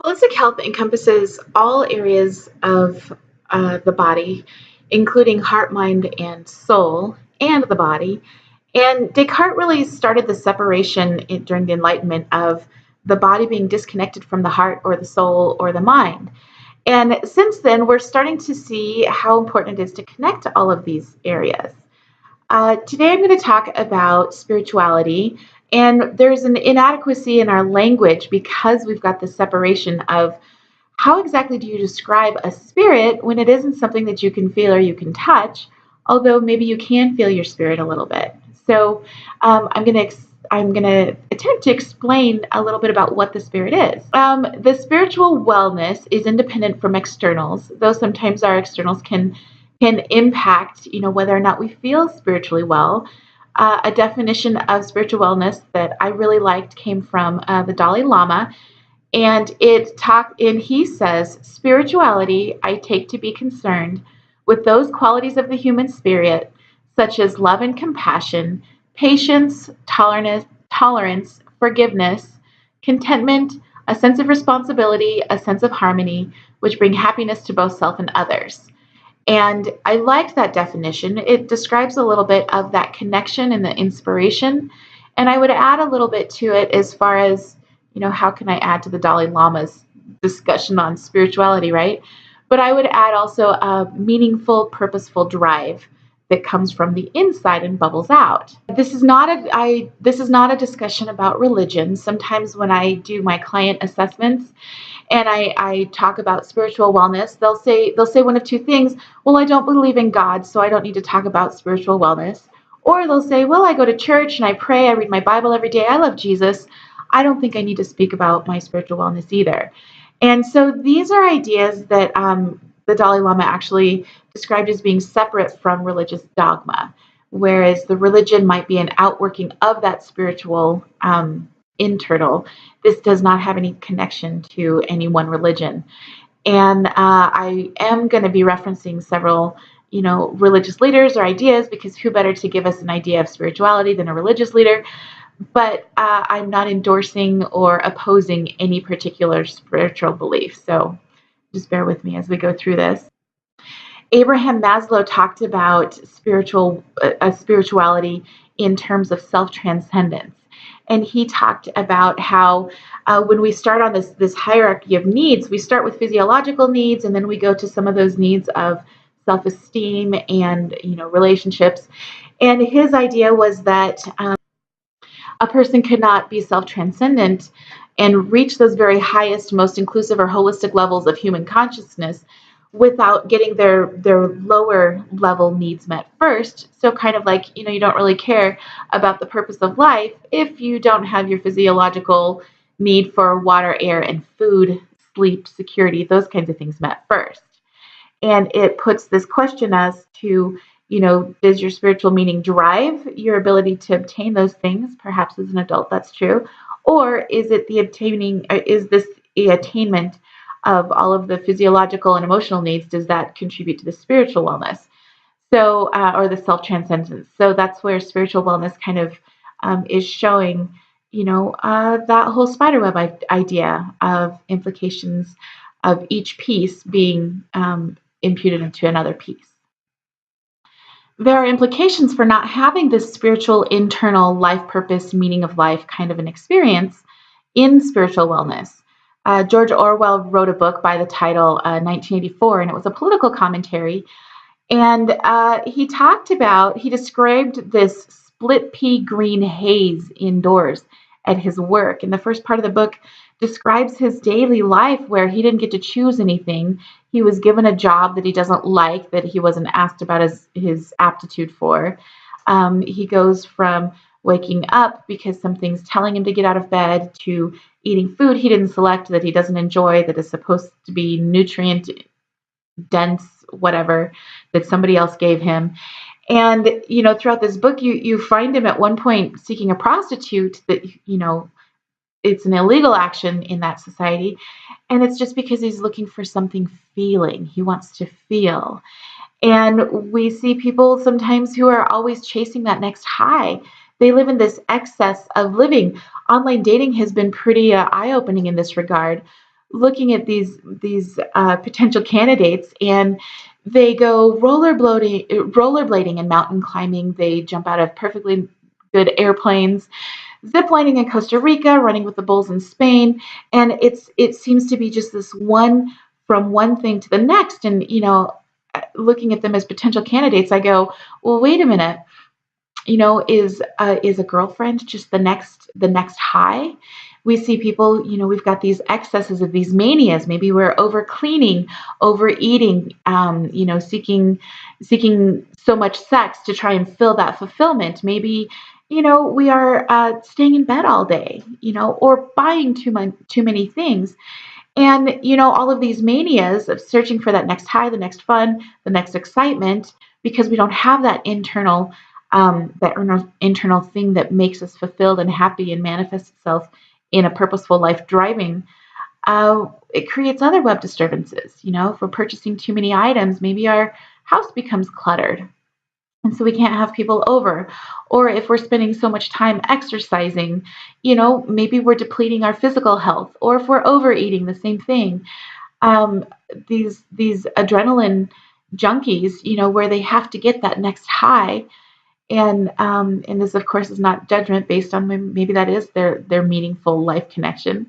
Holistic health encompasses all areas of the body, including heart, mind, and soul, and the body. And Descartes really started the separation during the Enlightenment of the body being disconnected from the heart or the soul or the mind. And since then, we're starting to see how important it is to connect to all of these areas. Today, I'm going to talk about spirituality, and there's an inadequacy in our language because we've got the separation of how exactly do you describe a spirit when it isn't something that you can feel or you can touch, although maybe you can feel your spirit a little bit. So, I'm going to attempt to explain a little bit about what the spirit is. The spiritual wellness is independent from externals, though sometimes our externals can impact, whether or not we feel spiritually well. A definition of spiritual wellness that I really liked came from the Dalai Lama, and he says, spirituality I take to be concerned with those qualities of the human spirit, such as love and compassion, patience, tolerance, forgiveness, contentment, a sense of responsibility, a sense of harmony, which bring happiness to both self and others. And I liked that definition. It describes a little bit of that connection and the inspiration. And I would add a little bit to it as far as, how can I add to the Dalai Lama's discussion on spirituality, right? But I would add also a meaningful, purposeful drive that comes from the inside and bubbles out. This is not a discussion about religion. Sometimes when I do my client assessments, and I talk about spiritual wellness, they'll say one of two things. Well, I don't believe in God, so I don't need to talk about spiritual wellness. Or they'll say, well, I go to church and I pray, I read my Bible every day, I love Jesus. I don't think I need to speak about my spiritual wellness either. And so these are ideas that the Dalai Lama actually described as being separate from religious dogma, whereas the religion might be an outworking of that spiritual internal. This does not have any connection to any one religion. And I am going to be referencing several, religious leaders or ideas, because who better to give us an idea of spirituality than a religious leader? But I'm not endorsing or opposing any particular spiritual belief. So just bear with me as we go through this. Abraham Maslow talked about spirituality in terms of self-transcendence. And he talked about how when we start on this hierarchy of needs, we start with physiological needs, and then we go to some of those needs of self-esteem and relationships. And his idea was that a person could not be self-transcendent and reach those very highest, most inclusive or holistic levels of human consciousness without getting their lower level needs met first. So kind of like, you don't really care about the purpose of life if you don't have your physiological need for water, air, and food, sleep, security, those kinds of things met first. And it puts this question as to, does your spiritual meaning drive your ability to obtain those things? Perhaps as an adult, that's true. Or is this the attainment of all of the physiological and emotional needs? Does that contribute to the spiritual wellness? So, or the self-transcendence. So that's where spiritual wellness kind of is showing, that whole spiderweb idea of implications of each piece being imputed into another piece. There are implications for not having this spiritual, internal life purpose, meaning of life kind of an experience in spiritual wellness. George Orwell wrote a book by the title 1984, and it was a political commentary. And he described this split pea green haze indoors at his work. And the first part of the book describes his daily life where he didn't get to choose anything. He was given a job that he doesn't like, that he wasn't asked about his aptitude for. He goes from waking up because something's telling him to get out of bed to eating food he didn't select, that he doesn't enjoy, that is supposed to be nutrient dense, whatever, that somebody else gave him. And, throughout this book, you find him at one point seeking a prostitute that, it's an illegal action in that society. And it's just because he's looking for something feeling. He wants to feel. And we see people sometimes who are always chasing that next high. They live in this excess of living. Online dating has been pretty eye-opening in this regard, looking at these potential candidates, and they go rollerblading and mountain climbing. They jump out of perfectly good airplanes, ziplining in Costa Rica, running with the bulls in Spain, and it seems to be just this one thing to the next. And looking at them as potential candidates, I go, well, wait a minute. Is a girlfriend just the next high? We see people, we've got these excesses of these manias. Maybe we're over cleaning, overeating, seeking so much sex to try and fill that fulfillment. Maybe we are staying in bed all day, or buying too many things. And all of these manias of searching for that next high, the next fun, the next excitement, because we don't have that internal thing that makes us fulfilled and happy and manifests itself in a purposeful life driving. It creates other web disturbances. If we're purchasing too many items, maybe our house becomes cluttered, and so we can't have people over. Or if we're spending so much time exercising, maybe we're depleting our physical health. Or if we're overeating, the same thing. um, these adrenaline junkies, where they have to get that next high. And this, of course, is not judgment based on maybe that is their meaningful life connection.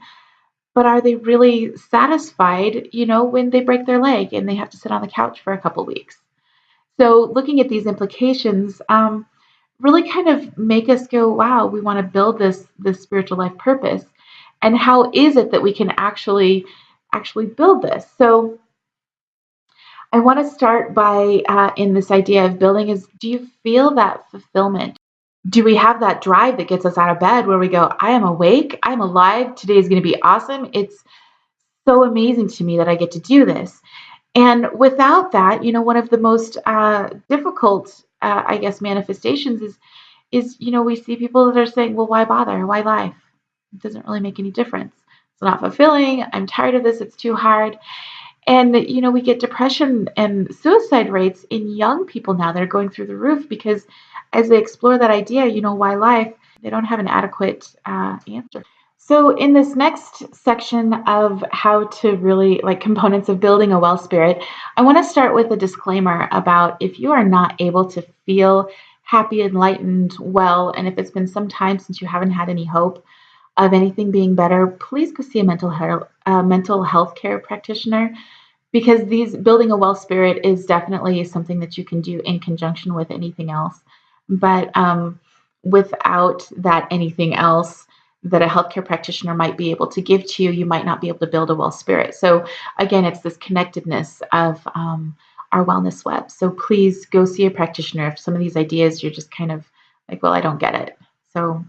But are they really satisfied, when they break their leg and they have to sit on the couch for a couple weeks? So looking at these implications really kind of make us go, wow, we want to build this spiritual life purpose. And how is it that we can actually build this? So I want to start by in this idea of building is, do you feel that fulfillment? Do we have that drive that gets us out of bed where we go, I am awake, I'm alive, today is going to be awesome. It's so amazing to me that I get to do this. And without that, one of the most difficult, I guess, manifestations is we see people that are saying, well, why bother? Why life? It doesn't really make any difference. It's not fulfilling. I'm tired of this. It's too hard. And, we get depression and suicide rates in young people now that are going through the roof because as they explore that idea, why life, they don't have an adequate answer. So, in this next section of how to really like components of building a well spirit, I want to start with a disclaimer about if you are not able to feel happy, enlightened, well, and if it's been some time since you haven't had any hope of anything being better, please go see a mental health care practitioner, because these building a well spirit is definitely something that you can do in conjunction with anything else. But without that anything else that a healthcare practitioner might be able to give to you, you might not be able to build a well spirit. So again, it's this connectedness of our wellness web. So please go see a practitioner if some of these ideas you're just kind of like, well, I don't get it. So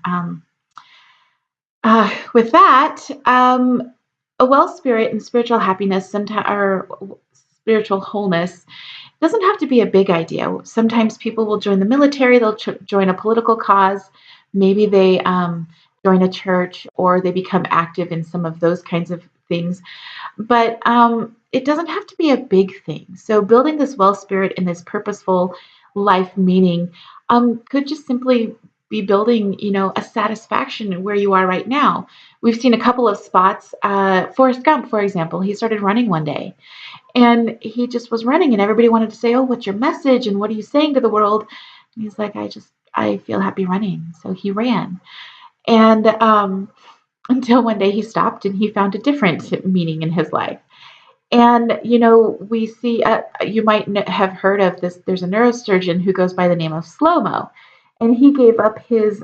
with that, a well spirit and spiritual happiness, sometimes, or spiritual wholeness, doesn't have to be a big idea. Sometimes people will join the military, they'll join a political cause, maybe they join a church, or they become active in some of those kinds of things. But it doesn't have to be a big thing. So building this well spirit and this purposeful life meaning could just simply be building, a satisfaction where you are right now. We've seen a couple of spots. Forrest Gump, for example, he started running one day, and he just was running, and everybody wanted to say, "Oh, what's your message? And what are you saying to the world?" And he's like, I feel happy running." So he ran, and until one day he stopped and he found a different meaning in his life. And we see, you might have heard of this. There's a neurosurgeon who goes by the name of Slow-Mo, and he gave up his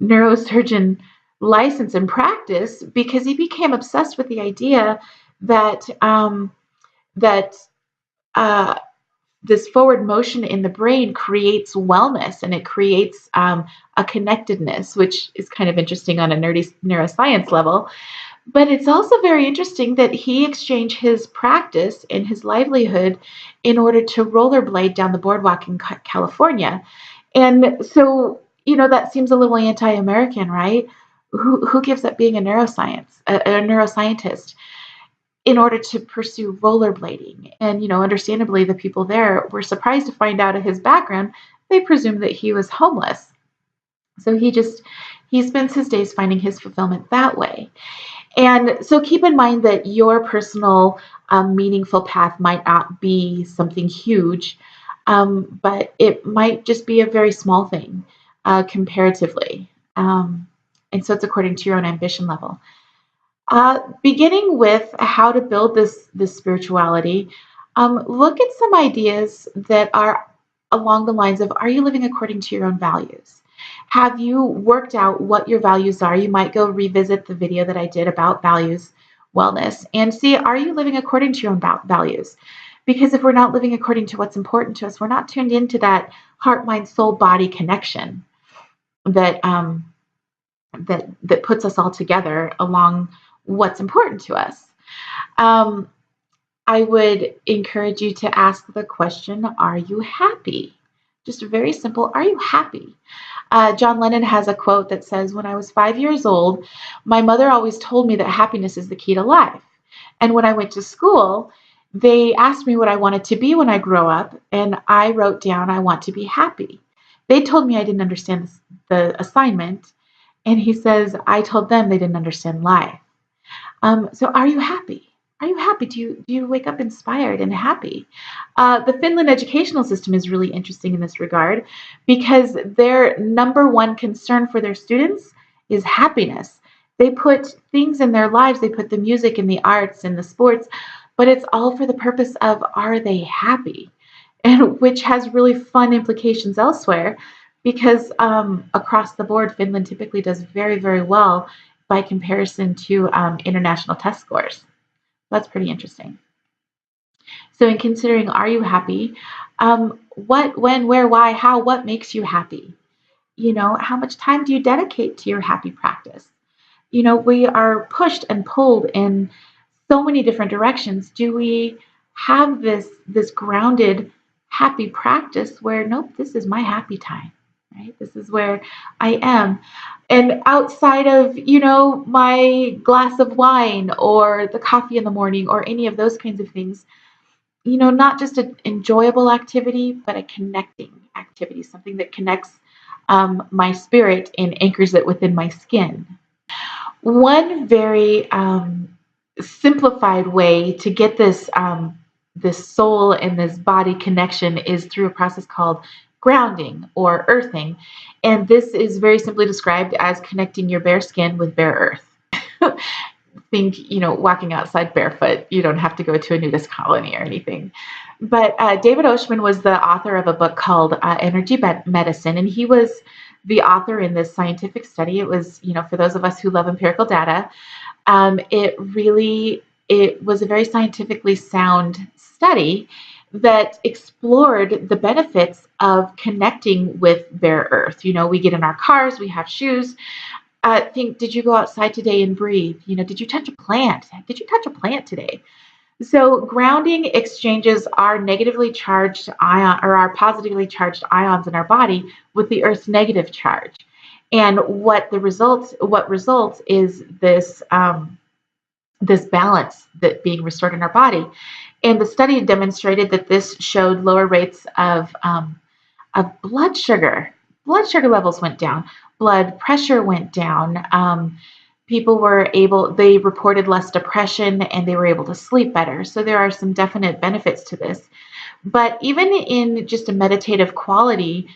neurosurgeon license and practice because he became obsessed with the idea that that this forward motion in the brain creates wellness, and it creates a connectedness, which is kind of interesting on a nerdy neuroscience level. But it's also very interesting that he exchanged his practice and his livelihood in order to rollerblade down the boardwalk in California. And so, that seems a little anti-American, right? Who gives up being a neuroscientist in order to pursue rollerblading? And, understandably, the people there were surprised to find out of his background. They presumed that he was homeless. So he spends his days finding his fulfillment that way. And so keep in mind that your personal meaningful path might not be something huge, but it might just be a very small thing comparatively. Um, and so it's according to your own ambition level. Beginning with how to build this spirituality, look at some ideas that are along the lines of: are you living according to your own values? Have you worked out what your values are? You might go revisit the video that I did about values wellness and see, are you living according to your own values? Because if we're not living according to what's important to us, we're not tuned into that heart, mind, soul, body connection that that puts us all together along what's important to us. Um, I would encourage you to ask the question, are you happy? Just very simple, are you happy? John Lennon has a quote that says, when I was 5 years old, my mother always told me that happiness is the key to life. And when I went to school, they asked me what I wanted to be when I grow up, and I wrote down, I want to be happy. They told me I didn't understand the assignment, and he says, I told them they didn't understand life. So are you happy? Are you happy? Do you wake up inspired and happy? The Finland educational system is really interesting in this regard because their number one concern for their students is happiness. They put things in their lives, they put the music and the arts and the sports, but it's all for the purpose of, are they happy? And which has really fun implications elsewhere because across the board, Finland typically does very, very well by comparison to international test scores. That's pretty interesting. So in considering, are you happy? What, when, where, why, how, what makes you happy? How much time do you dedicate to your happy practice? We are pushed and pulled in so many different directions. Do we have this grounded happy practice where, nope, this is my happy time, right? This is where I am. And outside of, my glass of wine or the coffee in the morning or any of those kinds of things, not just an enjoyable activity, but a connecting activity, something that connects my spirit and anchors it within my skin. One very simplified way to get this soul and this body connection is through a process called grounding or earthing, and this is very simply described as connecting your bare skin with bare earth. Think, walking outside barefoot. You don't have to go to a nudist colony or anything. But David Oshman was the author of a book called Energy Medicine, and he was the author in this scientific study. It was, for those of us who love empirical data, it was a very scientifically sound study that explored the benefits of connecting with bare earth. We get in our cars, we have shoes. Did you go outside today and breathe? Did you touch a plant? Did you touch a plant today? So grounding exchanges our negatively charged ion or our positively charged ions in our body with the Earth's negative charge. And what results is this balance that being restored in our body. And the study demonstrated that this showed lower rates of blood sugar. Blood sugar levels went down. Blood pressure went down. They reported less depression and they were able to sleep better. So there are some definite benefits to this. But even in just a meditative quality,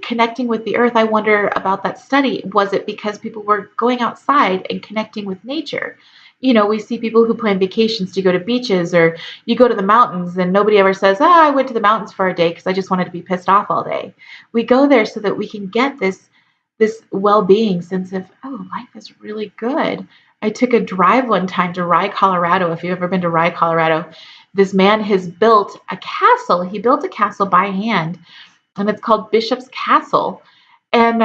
connecting with the earth, I wonder about that study. Was it because people were going outside and connecting with nature? We see people who plan vacations to go to beaches, or you go to the mountains and nobody ever says, I went to the mountains for a day because I just wanted to be pissed off all day. We go there so that we can get this well-being sense of, oh, life is really good. I took a drive one time to Rye, Colorado. If you've ever been to Rye, Colorado, this man has built a castle. He built a castle by hand, and it's called Bishop's Castle. And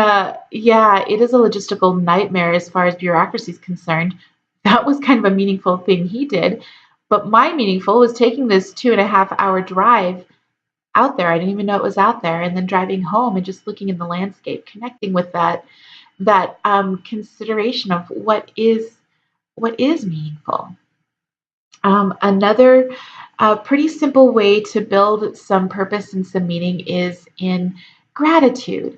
it is a logistical nightmare as far as bureaucracy is concerned. That was kind of a meaningful thing he did. But my meaningful was taking this 2.5-hour drive out there. I didn't even know it was out there. And then driving home and just looking in the landscape, connecting with that consideration of what is meaningful. Another pretty simple way to build some purpose and some meaning is in gratitude.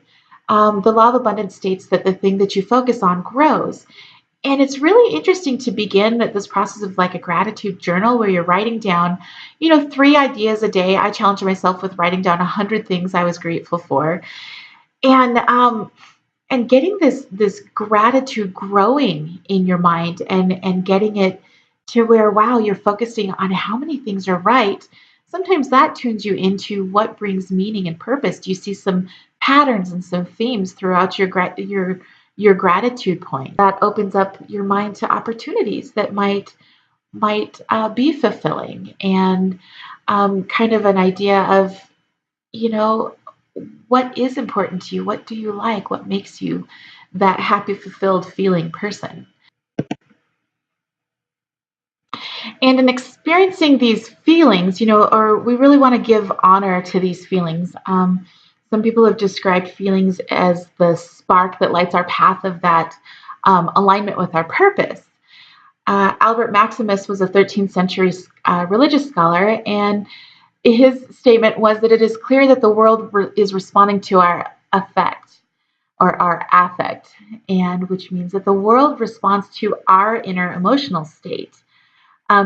The law of abundance states that the thing that you focus on grows. And it's really interesting to begin this process of like a gratitude journal where you're writing down, 3 ideas a day. I challenge myself with writing down 100 things I was grateful for. And getting this gratitude growing in your mind, and getting it to where, wow, you're focusing on how many things are right. Sometimes that tunes you into what brings meaning and purpose. Do you see some patterns and some themes throughout your gratitude point that opens up your mind to opportunities that might be fulfilling, and kind of an idea of, you know, what is important to you? What do you like? What makes you that happy, fulfilled feeling person? And in experiencing these feelings, or we really want to give honor to these feelings. Some people have described feelings as the spark that lights our path of that alignment with our purpose. Albert Maximus was a 13th century religious scholar, and his statement was that it is clear that the world is responding to our affect, or our affect, and which means that the world responds to our inner emotional state.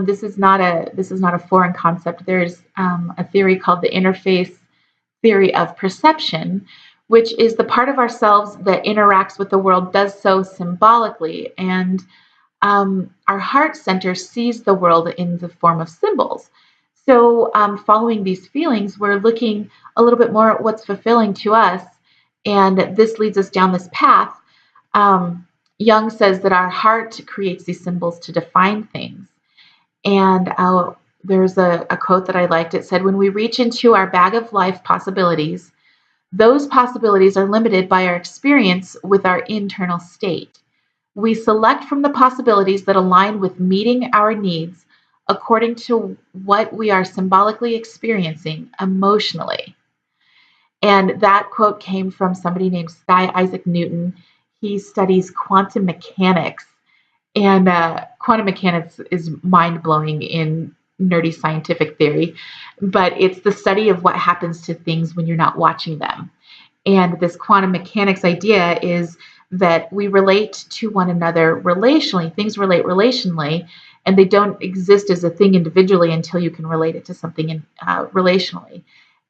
This is not a foreign concept. There's a theory called the interface theory of perception, which is the part of ourselves that interacts with the world does so symbolically, and our heart center sees the world in the form of symbols. So, following these feelings, we're looking a little bit more at what's fulfilling to us, and this leads us down this path. Um, Jung says that our heart creates these symbols to define things. And there's a quote that I liked. It said, "When we reach into our bag of life possibilities, those possibilities are limited by our experience with our internal state. We select from the possibilities that align with meeting our needs according to what we are symbolically experiencing emotionally." And that quote came from somebody named Sky Isaac Newton. He studies quantum mechanics, and quantum mechanics is mind blowing in nerdy scientific theory, but it's the study of what happens to things when you're not watching them. And this quantum mechanics idea is that we relate to one another relationally. Things relate relationally, and they don't exist as a thing individually until you can relate it to something relationally.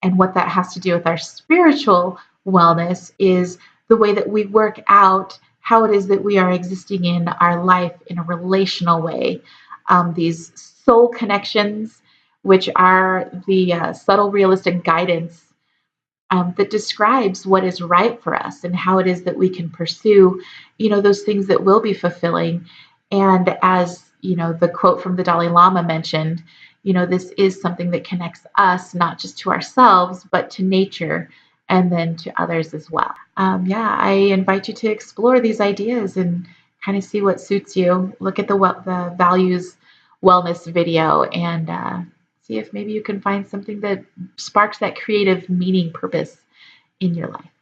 And what that has to do with our spiritual wellness is the way that we work out how it is that we are existing in our life in a relational way. These soul connections, which are the subtle, realistic guidance that describes what is right for us and how it is that we can pursue, those things that will be fulfilling. And as the quote from the Dalai Lama mentioned, this is something that connects us not just to ourselves, but to nature and then to others as well. Yeah, I invite you to explore these ideas and kind of see what suits you. Look at the values wellness video, and see if maybe you can find something that sparks that creative meaning purpose in your life.